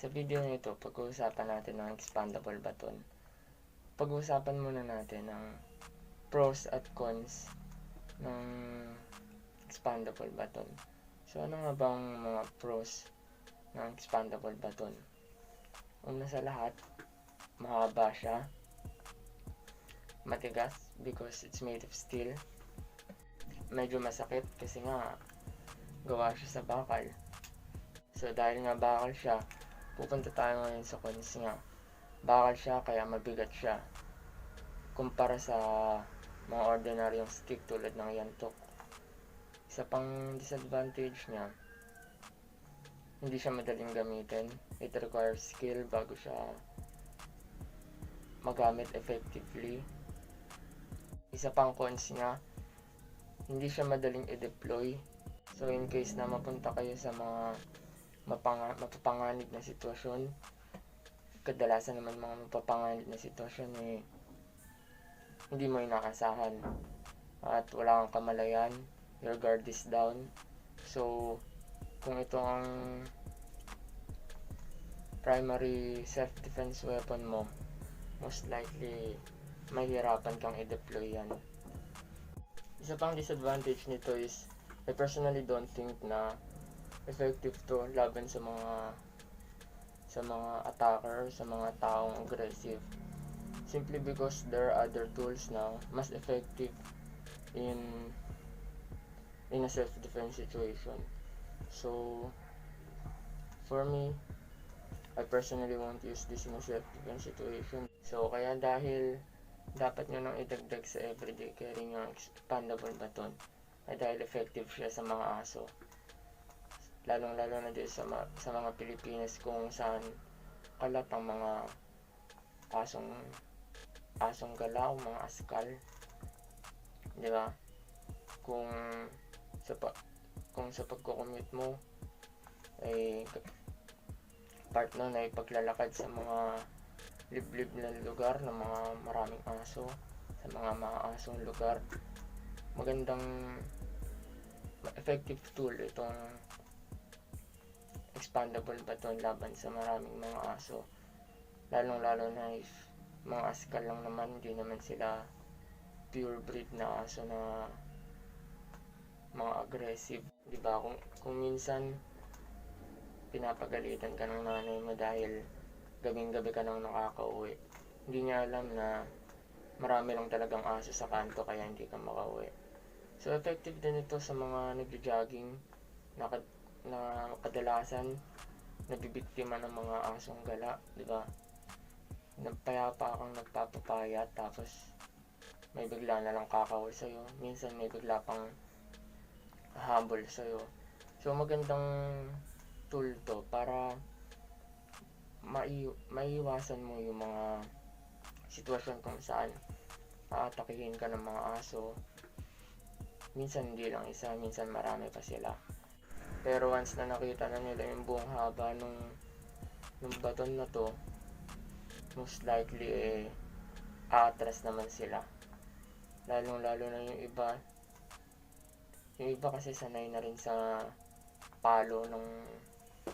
Sa video nito, pag-uusapan natin ng expandable baton. Pag-uusapan muna natin ang pros at cons ng expandable baton. So, ano nga ba ang mga pros ng expandable baton? Una sa lahat, mahaba siya. Matigas because it's made of steel. Medyo masakit kasi nga gawa siya sa bakal. So, dahil nga bakal siya, pupunta tayo ngayon sa cons niya. Bakal siya kaya mabigat siya kumpara sa mga ordinaryong stick tulad ng yantok. Isa pang disadvantage niya, hindi siya madaling gamitin. It requires skill bago siya magamit effectively. Isa pang cons niya, hindi siya madaling i-deploy. So in case na mapunta kayo sa mga mapapanganib na sitwasyon, kadalasan naman mga mapapanganib na sitwasyon hindi mo inaasahan at wala kang kamalayan, your guard is down. So kung ito ang primary self-defense weapon mo, most likely mahirapan kang i-deploy yan. Isa pang disadvantage nito is I personally don't think na effective to laban sa mga attacker, sa mga taong aggressive. Simply because there are other tools now mas effective in a self-defense situation. So for me, I personally won't use this in a self-defense situation. So kaya dahil dapat nyo nang idagdag sa everyday carrying yung expandable baton ay dahil effective siya sa mga aso, lalong lalo na dito sa mga Pilipinas kung saan kalat ang mga asong galaw, mga askal, di ba? Kung sa pagko-commute mo ay part nun ay paglalakad sa mga liblib na lugar ng mga maraming aso, sa mga maasong lugar, magandang effective tool itong expandable baton laban sa maraming mga aso, lalong lalo na if mga askal lang naman, hindi naman sila pure breed na aso na mga aggressive, di ba? Kung minsan pinapagalitan ka ng nanay mo dahil gabing-gabi ka nang nakakauwi, hindi niya alam na marami lang talagang aso sa kanto kaya hindi ka makauwi. So effective din ito sa mga nagjo-jogging na kadalasan nabibiktima ng mga asong gala, di ba? Nagpayapa kang nagpapapaya tapos may bigla na lang kakawal sa'yo, minsan may bigla pang habol sa'yo. So magandang tool to para maiiwasan mo yung mga sitwasyon kung saan aatakihin ka ng mga aso. Minsan hindi lang isa, minsan marami pa sila. Pero once na nakita na nila yung buong haba nung baton na to, most likely aatras naman sila. Lalong lalo na yung iba kasi sanay na rin sa palo ng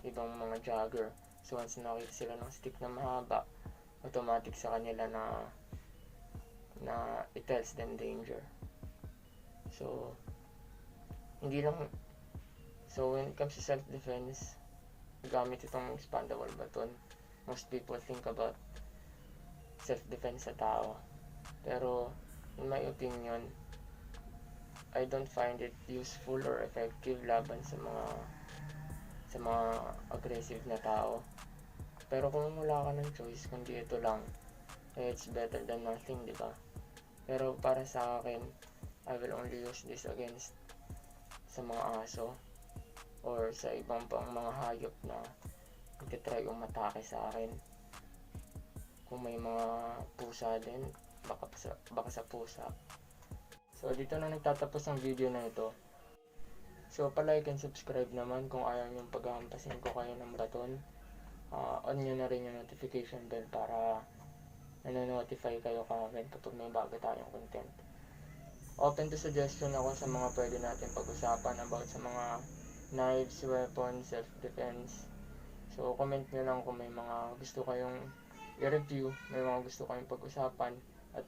ibang mga jogger. So once nakita sila ng stick na mahaba, automatic sa kanila na it tells them danger. So when it comes to self-defense, gamit itong expandable baton, most people think about self-defense sa tao. Pero in my opinion, I don't find it useful or effective laban sa mga aggressive na tao. Pero kung wala ka ng choice, kundi ito lang, it's better than nothing, di ba? Pero para sa akin, I will only use this against sa mga aso or sa ibang pang mga hayop na nagtitry umatake sa akin. Kung may mga pusa din, baka sa pusa. So dito na nagtatapos ang video na ito. So palike and subscribe naman kung ayaw nyo paghahampasin ko kayo ng baton. On nyo na rin yung notification bell para nanonotify kayo kagad kapag may bago tayong content. Open to suggestion ako sa mga pwede natin pag-usapan about sa mga knives, weapons, self-defense. So So, comment nyo lang kung may mga gusto kayong i-review, may mga gusto kayong pag-usapan, at